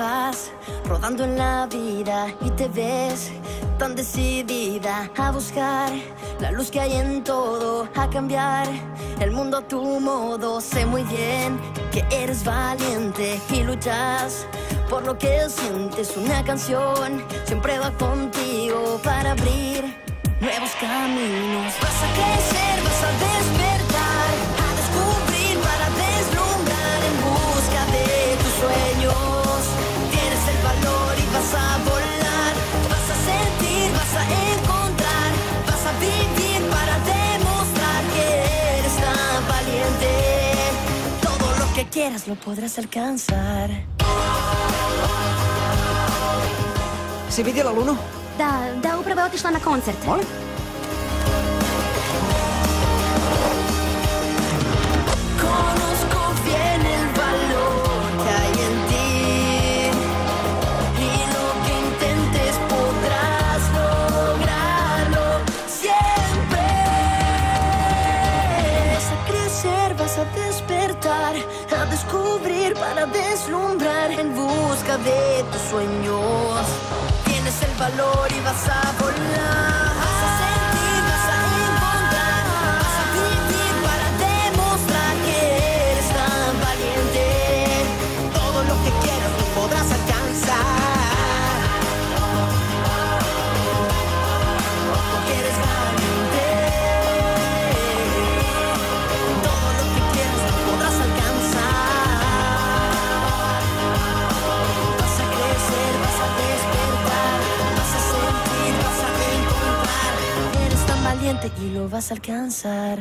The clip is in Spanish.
vas rodando en la vida y te ves tan decidida a buscar la luz que hay en todo, a cambiar el mundo a tu modo. Sé muy bien que eres valiente y luchas por lo que sientes. Una canción siempre va contigo para abrir nuevos caminos. Vas a crecer, vas a despertar, a descubrir, para deslumbrar en busca de tus sueños. Tienes el valor y vas a volar, vas a sentir, vas a encontrar, vas a vivir para demostrar que eres tan valiente. Todo lo que quieras lo podrás alcanzar. Si vidjela Lunu? Da, upravo je otišla na koncert. Molim? Conozco bien el valor que hay en ti y lo que intentes podrás lograrlo siempre. Vas a crecer, vas a despertar, a descubrir, para deslumbrar en busca de tus sueños. Tienes el valor y vas a volar, vas a sentir, vas a encontrar, vas a vivir para demostrar que eres tan valiente. Todo lo que quieras lo podrás alcanzar, porque eres valiente. Todo lo que quieras lo podrás alcanzar. Vas a crecer, vas a despertar, vas a sentir, vas a encontrar. Eres tan valiente y lo vas a alcanzar.